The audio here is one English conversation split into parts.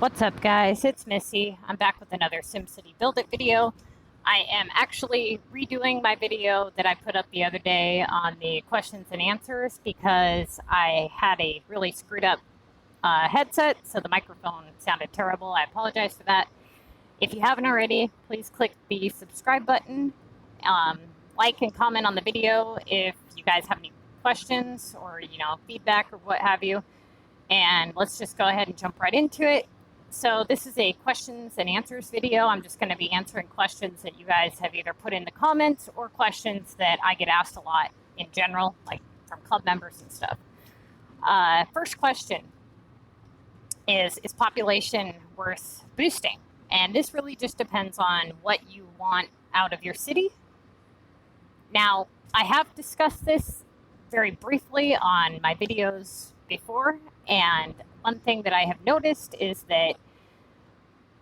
What's up, guys? It's Missy. I'm back with another SimCity Build It video. I am actually redoing my video that I put up the other day on the questions and answers because I had a really screwed up headset, so the microphone sounded terrible. I apologize for that. If you haven't already, please click the subscribe button, like and comment on the video if you guys have any questions or feedback or what have you. And let's just go ahead and jump right into it. So this is a questions and answers video. I'm just going to be answering questions that you guys have either put in the comments or questions that I get asked a lot in general, like from club members and stuff. First question is population worth boosting? And this really just depends on what you want out of your city. Now, I have discussed this very briefly on my videos before, and one thing that I have noticed is that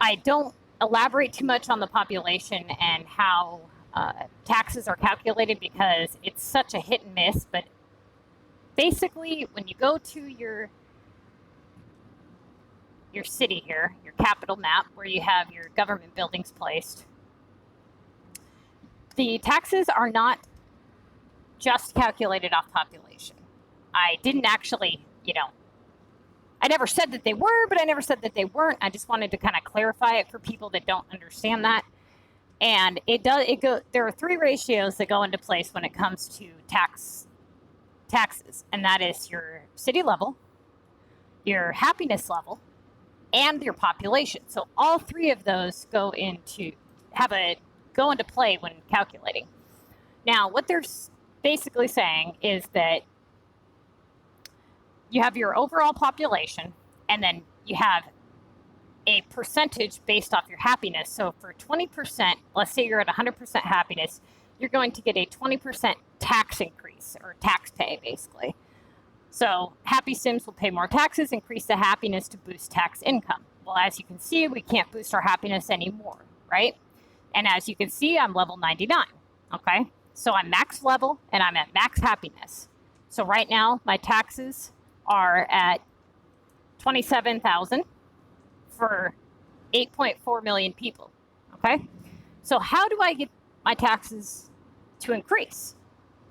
I don't elaborate too much on the population and how taxes are calculated because it's such a hit and miss. But basically, when you go to your city here, your capital map, where you have your government buildings placed, the taxes are not just calculated off population. I didn't actually, I never said that they were, but I never said that they weren't. I just wanted to kind of clarify it for people that don't understand that. And there are three ratios that go into place when it comes to taxes, and that is your city level, your happiness level, and your population. So all three of those go into play when calculating. Now, what they're basically saying is that you have your overall population, and then you have a percentage based off your happiness. So for 20%, let's say you're at 100% happiness, you're going to get a 20% tax increase, or tax pay, basically. So happy Sims will pay more taxes, increase the happiness to boost tax income. Well, as you can see, we can't boost our happiness anymore, right? And as you can see, I'm level 99, okay? So I'm max level, and I'm at max happiness. So right now, my taxes are at $27,000 for 8.4 million people, okay? So how do I get my taxes to increase?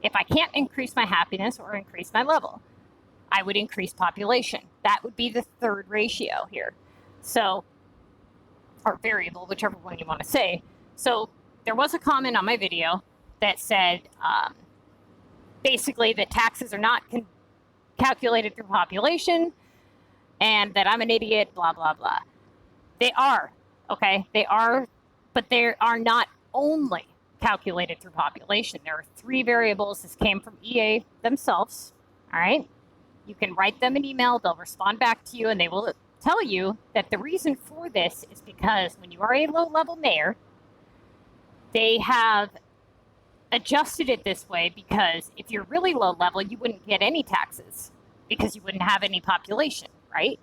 If I can't increase my happiness or increase my level, I would increase population. That would be the third ratio here. So, or variable, whichever one you want to say. So there was a comment on my video that said basically that taxes are not calculated through population and that I'm an idiot, blah, blah, blah. They are, okay? They are, but they are not only calculated through population. There are three variables. This came from EA themselves, all right? You can write them an email. They'll respond back to you, and they will tell you that the reason for this is because when you are a low-level mayor, they have adjusted it this way because if you're really low level, you wouldn't get any taxes because you wouldn't have any population, right?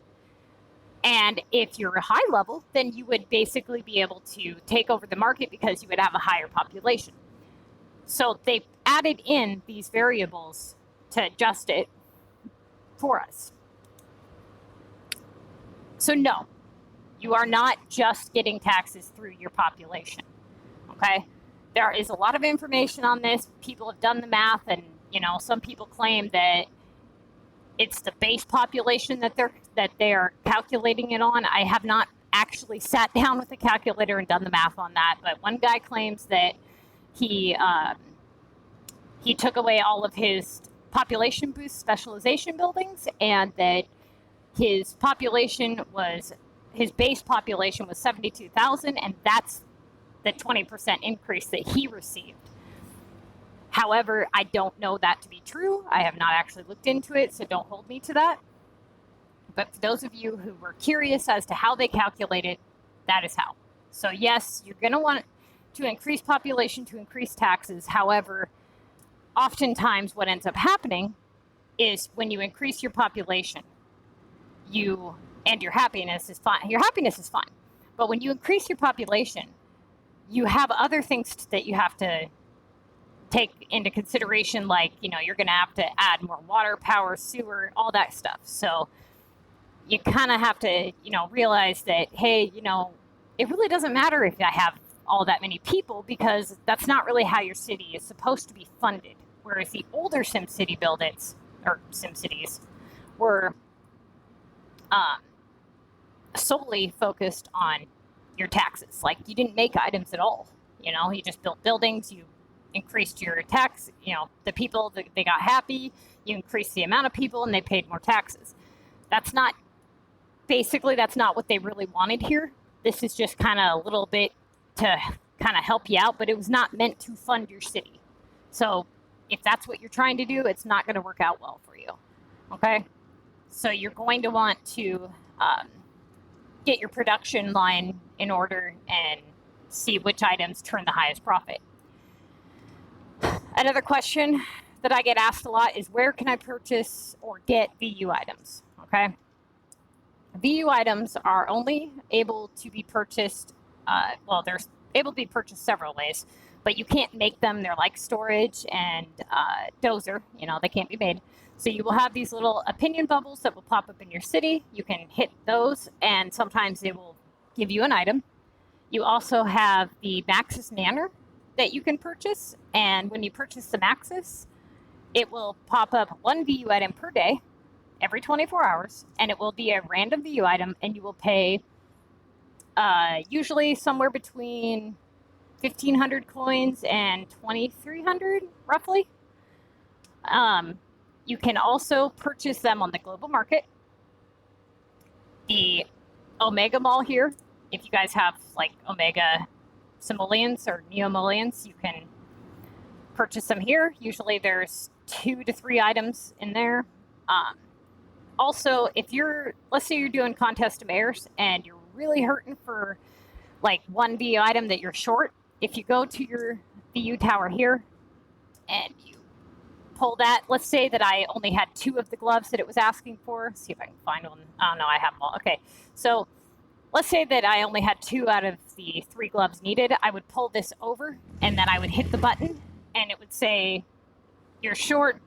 And if you're a high level, then you would basically be able to take over the market because you would have a higher population. So they added in these variables to adjust it for us. So no, you are not just getting taxes through your population, okay? There is a lot of information on this. People have done the math, and some people claim that it's the base population that they are calculating it on. I have not actually sat down with a calculator and done the math on that, but one guy claims that he took away all of his population boost specialization buildings, and that his base population was 72,000, and that's the 20% increase that he received. However, I don't know that to be true. I have not actually looked into it, so don't hold me to that. But for those of you who were curious as to how they calculate it, that is how. So yes, you're going to want to increase population to increase taxes. However, oftentimes what ends up happening is when you increase your population, and your happiness is fine. Your happiness is fine. But when you increase your population, you have other things that you have to take into consideration, like, you're going to have to add more water, power, sewer, all that stuff. So you kind of have to, realize that, hey, it really doesn't matter if I have all that many people, because that's not really how your city is supposed to be funded. Whereas the older SimCity Build It's, or SimCities, were solely focused on your taxes. Like, you didn't make items at all. You just built buildings, you increased your tax, the people, they got happy, you increased the amount of people and they paid more taxes. That's not what they really wanted here. This is just kind of a little bit to kind of help you out, but it was not meant to fund your city. So if that's what you're trying to do, it's not going to work out well for you. Okay? So you're going to want to get your production line in order and see which items turn the highest profit. Another question that I get asked a lot is, where can I purchase or get VU items? Okay? VU items are only able to be purchased, they're able to be purchased several ways, but you can't make them. They're like storage and dozer, they can't be made. So you will have these little opinion bubbles that will pop up in your city. You can hit those, and sometimes they will give you an item. You also have the Maxis Manor that you can purchase, and when you purchase the Maxis, it will pop up one VU item per day, every 24 hours, and it will be a random VU item, and you will pay usually somewhere between 1,500 coins and 2,300, roughly. You can also purchase them on the global market. The Omega Mall here, if you guys have like Omega simoleons or neomoleons, you can purchase them here. Usually there's 2 to 3 items in there. Also, let's say you're doing contest to mayors and you're really hurting for like one VU item that you're short, if you go to your VU tower here and you pull that, let's say that I only had 2 of the gloves that it was asking for. See if I can find one. Oh no, I have them all. Okay, so let's say that I only had 2 out of the 3 gloves needed. I would pull this over and then I would hit the button and it would say, you're short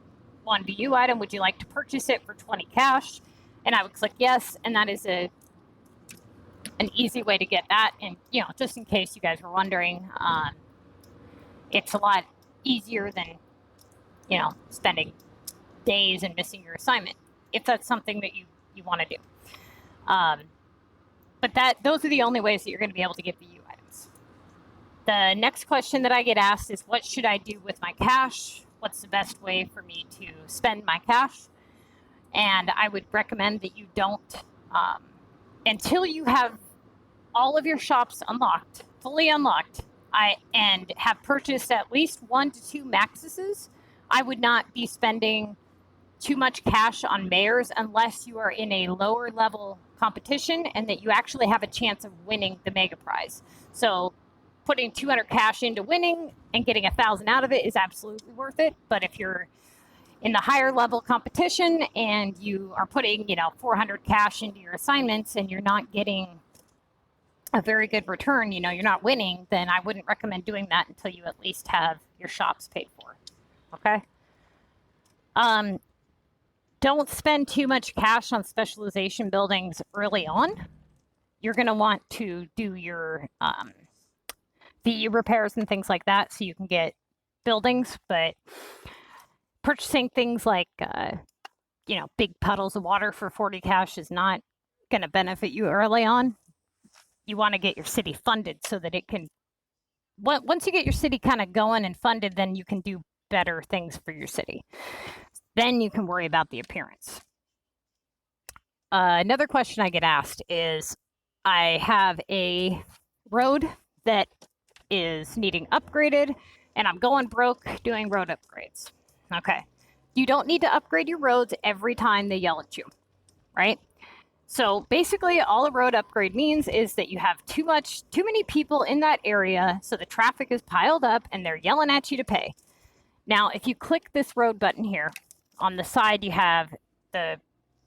1 VU item. Would you like to purchase it for 20 cash? And I would click yes, and that is an easy way to get that. And just in case you guys were wondering, it's a lot easier than spending days and missing your assignment, if that's something that you want to do. But those are the only ways that you're going to be able to get VU items. The next question that I get asked is, what should I do with my cash? What's the best way for me to spend my cash? And I would recommend that you don't, until you have all of your shops unlocked, fully unlocked, and have purchased at least 1 to 2 Maxises, I would not be spending too much cash on mayors unless you are in a lower level competition and that you actually have a chance of winning the mega prize. So putting 200 cash into winning and getting 1,000 out of it is absolutely worth it. But if you're in the higher level competition and you are putting 400 cash into your assignments and you're not getting a very good return, you're not winning, then I wouldn't recommend doing that until you at least have your shops paid for. Okay? Don't spend too much cash on specialization buildings early on. You're going to want to do your VU repairs and things like that so you can get buildings, but purchasing things like big puddles of water for 40 cash is not going to benefit you early on. You want to get your city funded so that it can, once you get your city kind of going and funded, then you can do better things for your city. Then you can worry about the appearance. Another question I get asked is, I have a road that is needing upgraded and I'm going broke doing road upgrades. Okay. You don't need to upgrade your roads every time they yell at you, right? So basically all a road upgrade means is that you have too many people in that area, so the traffic is piled up and they're yelling at you to pay. Now, if you click this road button here, on the side you have the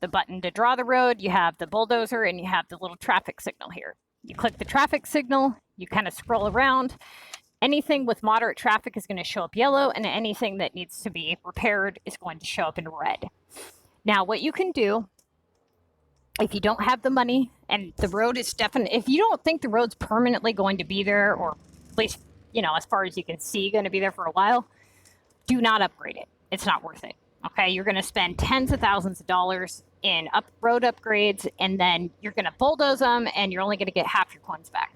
button to draw the road, you have the bulldozer, and you have the little traffic signal here. You click the traffic signal, you kind of scroll around. Anything with moderate traffic is going to show up yellow, and anything that needs to be repaired is going to show up in red. Now, what you can do If you don't have the money and the road is definitely, if you don't think the road's permanently going to be there, or at least, as far as you can see, going to be there for a while, do not upgrade it. It's not worth it. Okay. You're going to spend tens of thousands of dollars in road upgrades, and then you're going to bulldoze them, and you're only going to get half your coins back.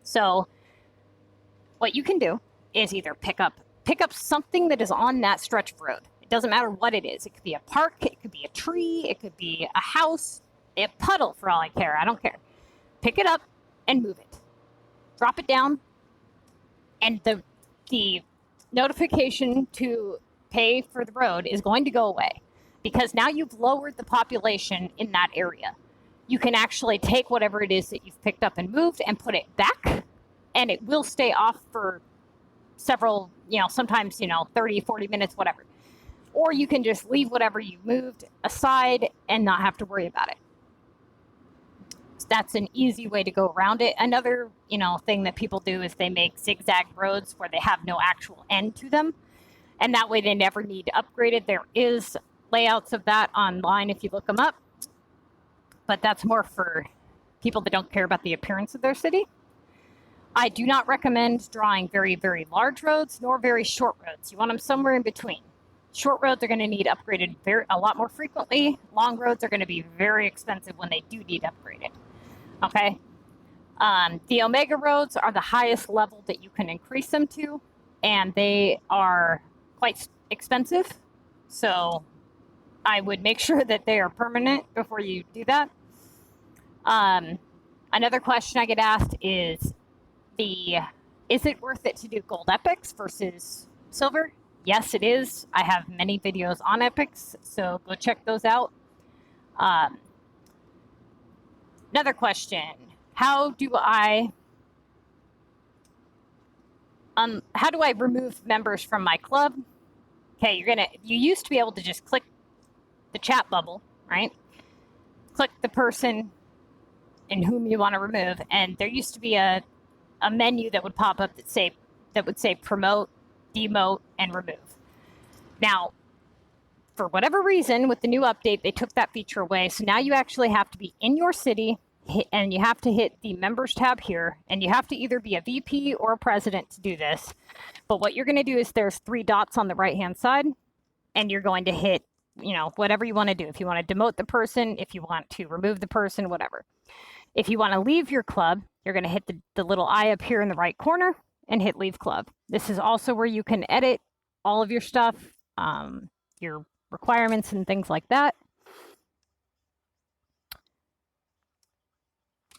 So what you can do is either pick up something that is on that stretch of road. It doesn't matter what it is. It could be a park, it could be a tree, it could be a house, a puddle for all I care. I don't care. Pick it up and move it. Drop it down, and the notification to pay for the road is going to go away, because now you've lowered the population in that area. You can actually take whatever it is that you've picked up and moved and put it back, and it will stay off for several, sometimes, 30, 40 minutes, whatever. Or you can just leave whatever you moved aside and not have to worry about it. So that's an easy way to go around it. Another, thing that people do is they make zigzag roads where they have no actual end to them. And that way they never need upgraded. There is layouts of that online if you look them up. But that's more for people that don't care about the appearance of their city. I do not recommend drawing very, very large roads nor very short roads. You want them somewhere in between. Short roads are going to need upgraded a lot more frequently. Long roads are going to be very expensive when they do need upgraded. Okay? The Omega roads are the highest level that you can increase them to, and they are quite expensive. So I would make sure that they are permanent before you do that. Another question I get asked is it worth it to do gold epics versus silver? Yes, it is. I have many videos on epics, so go check those out. Another question: how do I remove members from my club? Okay, you used to be able to just click the chat bubble, right? Click the person in whom you want to remove, and there used to be a menu that would pop up that would say promote, demote, and remove. Now, for whatever reason, with the new update, they took that feature away. So now you actually have to be in your city, and you have to hit the members tab here, and you have to either be a VP or a president to do this. But what you're going to do is there's 3 dots on the right-hand side, and you're going to hit, whatever you want to do. If you want to demote the person, if you want to remove the person, whatever. If you want to leave your club, you're going to hit the little eye up here in the right corner and hit leave club. This is also where you can edit all of your stuff, your requirements and things like that.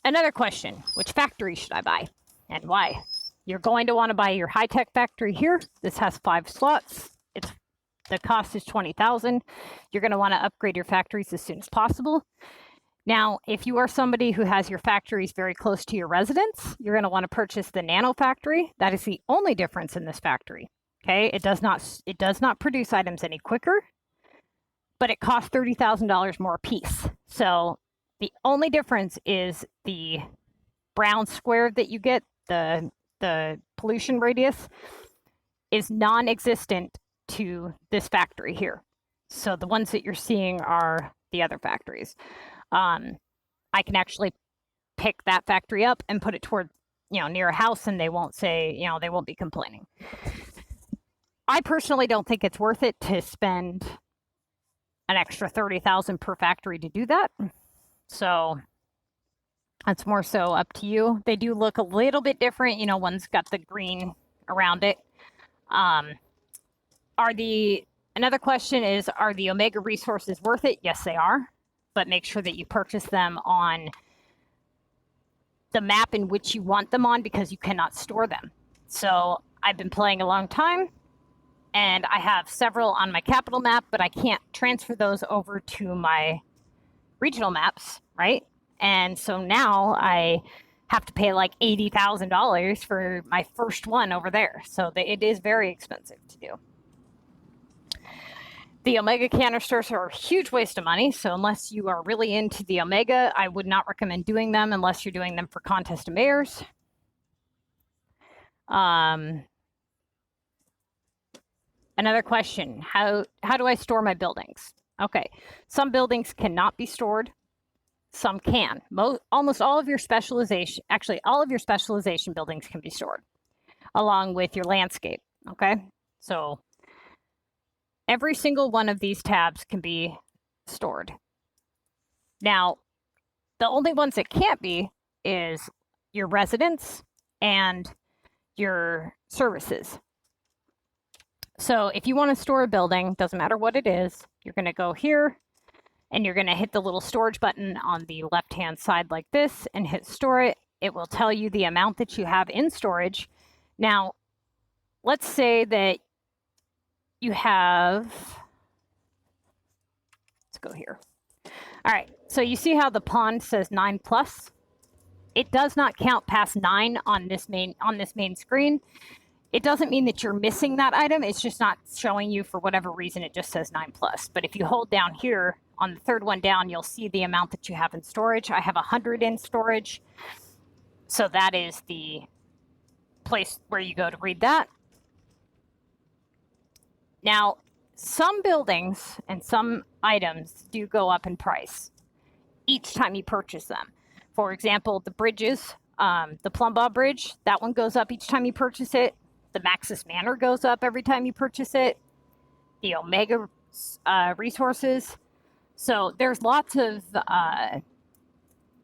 Another question: which factory should I buy and why? You're going to want to buy your high-tech factory here. This has 5 slots. The cost is $20,000. You're going to want to upgrade your factories as soon as possible. Now, if you are somebody who has your factories very close to your residence, you're going to want to purchase the Nano Factory. That is the only difference in this factory. Okay, it does not produce items any quicker, but it costs $30,000 more a piece. So the only difference is the brown square that you get, the pollution radius, is non-existent to this factory here. So the ones that you're seeing are the other factories. I can actually pick that factory up and put it toward, near a house, and they won't say, they won't be complaining. I personally don't think it's worth it to spend an extra $30,000 per factory to do that. So that's more so up to you. They do look a little bit different. One's got the green around it. Another question is, are the Omega resources worth it? Yes, they are. But make sure that you purchase them on the map in which you want them on, because you cannot store them. So I've been playing a long time, and I have several on my capital map, but I can't transfer those over to my regional maps, right? And so now I have to pay like $80,000 for my first one over there. So it is very expensive to do. The Omega canisters are a huge waste of money, so unless you are really into the Omega, I would not recommend doing them unless you're doing them for contest of mayors. Another question: how do I store my buildings? Okay, some buildings cannot be stored. some can. Almost all of your specialization, actually all of your specialization buildings can be stored along with your landscape, okay? So every single one of these tabs can be stored. Now, the only ones that can't be is your residence and your services. So if you want to store a building, doesn't matter what it is, you're going to go here and you're going to hit the little storage button on the left-hand side like this and hit store it. It will tell you the amount that you have in storage. Now, let's say that you have, let's go here. All right, so you see how the pond says 9+? It does not count past 9 on this main screen. It doesn't mean that you're missing that item. It's just not showing you for whatever reason. It just says 9+. But if you hold down here on the third one down, you'll see the amount that you have in storage. I have 100 in storage. So that is the place where you go to read that. Now, some buildings and some items do go up in price each time you purchase them. For example, the bridges, the Plumbaugh Bridge, that one goes up each time you purchase it. The Maxis Manor goes up every time you purchase it. The Omega resources. So there's lots of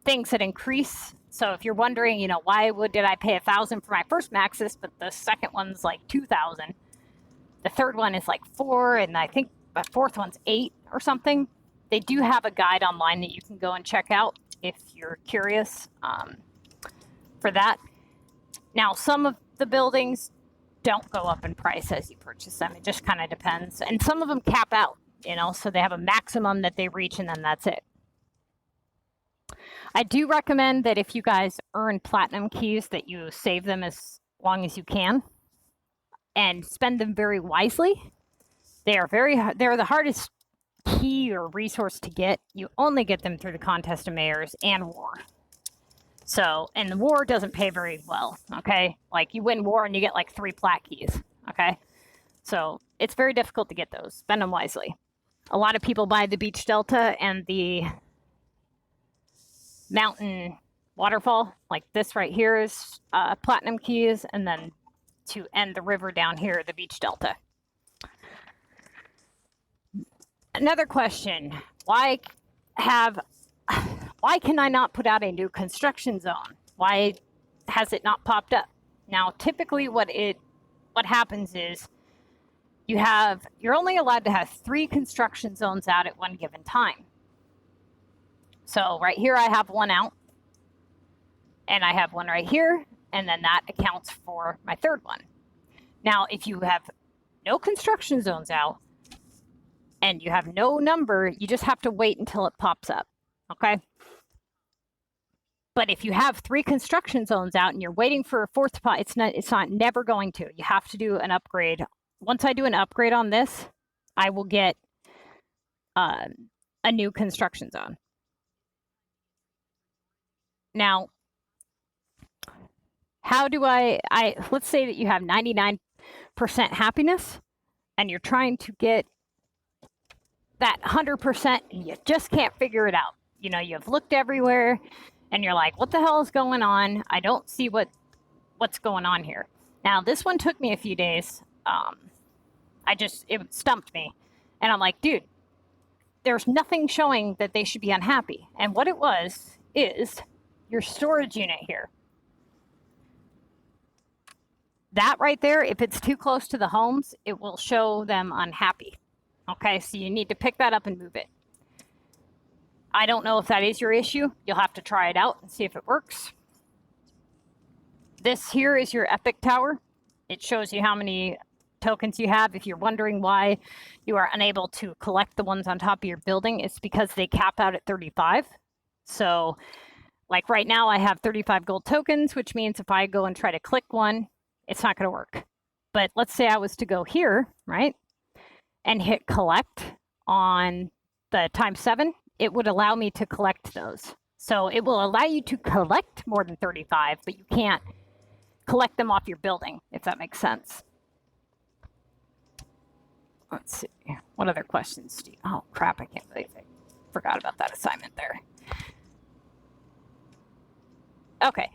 things that increase. So if you're wondering, you know, why did I pay $1,000 for my first Maxis, but the second one's like $2,000? The third one is like $4,000, and I think the fourth one's $8,000 or something. They do have a guide online that you can go and check out if you're curious for that. Now, some of the buildings don't go up in price as you purchase them. It just kind of depends. And some of them cap out, you know, so they have a maximum that they reach and then that's it. I do recommend that if you guys earn platinum keys that you save them as long as you can and spend them very wisely. They're the hardest key or resource to get. You only get them through the Contest of Mayors and War. So, and the War doesn't pay very well, okay? Like you win War and you get like 3 plat keys, okay? So it's very difficult to get those. Spend them wisely. A lot of people buy the Beach Delta and the Mountain Waterfall. Like this right here is platinum keys, and then to end the river down here, the Beach Delta. Another question, why can I not put out a new construction zone? Why has it not popped up? Now, typically what happens is you're only allowed to have 3 construction zones out at one given time. So right here, I have one out, and I have one right here, and then that accounts for my third one. Now, if you have no construction zones out, and you have no number, you just have to wait until it pops up, okay? But if you have 3 construction zones out and you're waiting for a 4th spot, it's never going to. You have to do an upgrade. Once I do an upgrade on this, I will get a new construction zone. Now, how do let's say that you have 99% happiness and you're trying to get that 100% and you just can't figure it out. You know, you've looked everywhere and you're like, what the hell is going on? I don't see what's going on here. Now, this one took me a few days. It stumped me. And I'm like, dude, there's nothing showing that they should be unhappy. And what it was is your storage unit here. That right there, if it's too close to the homes, it will show them unhappy. Okay, so you need to pick that up and move it. I don't know if that is your issue. You'll have to try it out and see if it works. This here is your Epic Tower. It shows you how many tokens you have. If you're wondering why you are unable to collect the ones on top of your building, it's because they cap out at 35. So, like right now, I have 35 gold tokens, which means if I go and try to click one, it's not going to work. But let's say I was to go here, right? And hit collect on the ×7, it would allow me to collect those. So it will allow you to collect more than 35, but you can't collect them off your building, if that makes sense. Let's see. What other questions do you... Oh, crap, I can't believe I forgot about that assignment there. Okay.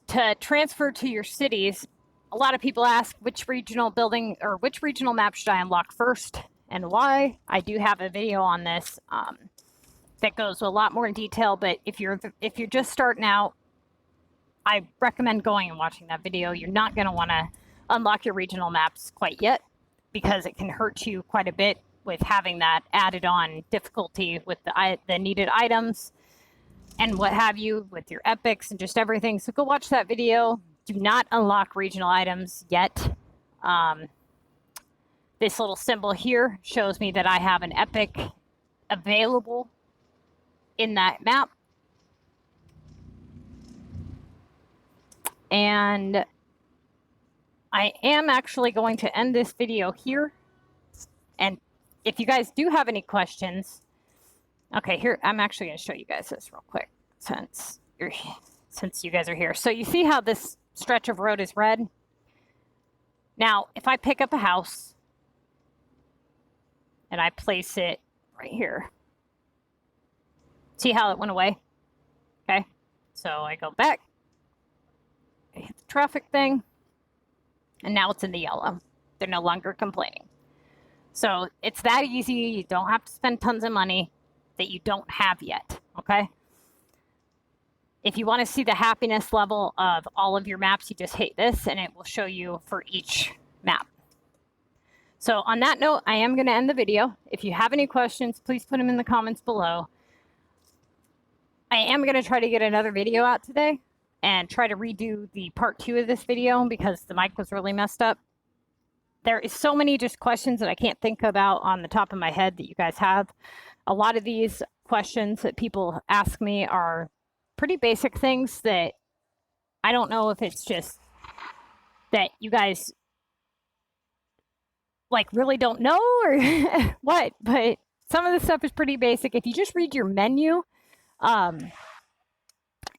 To transfer to your cities, a lot of people ask which regional building or which regional map should I unlock first and why. I do have a video on this that goes a lot more in detail, but if you're just starting out, I recommend going and watching that video. You're not going to want to unlock your regional maps quite yet because it can hurt you quite a bit with having that added on difficulty with the needed items and what have you with your epics and just everything. So go watch that video. Do not unlock regional items yet. This little symbol here shows me that I have an epic available in that map. And I am actually going to end this video here. And if you guys do have any questions, okay, here, I'm actually going to show you guys this real quick since you guys are here. So you see how this stretch of road is red? Now, if I pick up a house and I place it right here, see how it went away? Okay, so I go back, I hit the traffic thing, and now it's in the yellow. They're no longer complaining. So it's that easy. You don't have to spend tons of money that you don't have yet, okay? If you want to see the happiness level of all of your maps, you just hit this and it will show you for each map. So on that note, I am going to end the video. If you have any questions, please put them in the comments below. I am going to try to get another video out today and try to redo the part 2 of this video because the mic was really messed up. There is so many just questions that I can't think about on the top of my head that you guys have. A lot of these questions that people ask me are pretty basic things that I don't know if it's just that you guys like really don't know or what, but some of the stuff is pretty basic. If you just read your menu,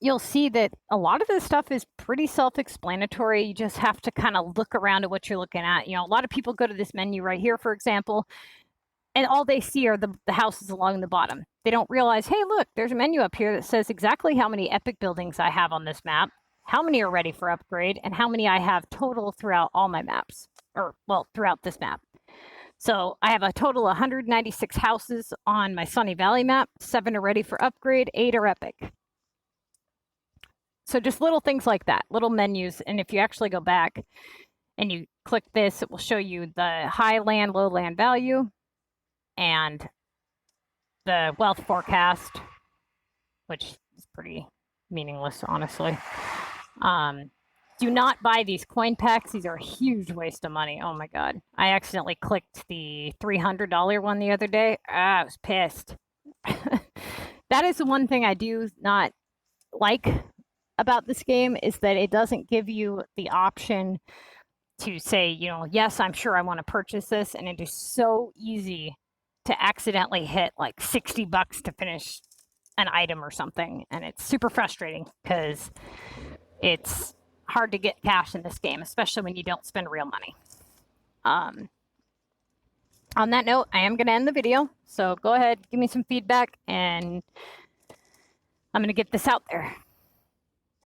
you'll see that a lot of this stuff is pretty self-explanatory. You just have to kind of look around at what you're looking at. You know, a lot of people go to this menu right here, for example, and all they see are the houses along the bottom. They don't realize, hey, look, there's a menu up here that says exactly how many epic buildings I have on this map, how many are ready for upgrade, and how many I have total throughout all my maps, or, well, throughout this map. So I have a total of 196 houses on my Sunny Valley map. 7 are ready for upgrade, 8 are epic. So just little things like that, little menus. And if you actually go back and you click this, it will show you the high land, low land value and the wealth forecast, which is pretty meaningless, honestly. Do not buy these coin packs. These are a huge waste of money. Oh my God. I accidentally clicked the $300 one the other day. I was pissed. That is the one thing I do not like about this game is that it doesn't give you the option to say, you know, yes, I'm sure I want to purchase this. And it is so easy to accidentally hit like $60 to finish an item or something. And it's super frustrating because it's hard to get cash in this game, especially when you don't spend real money. On that note, I am going to end the video. So go ahead, give me some feedback and I'm going to get this out there.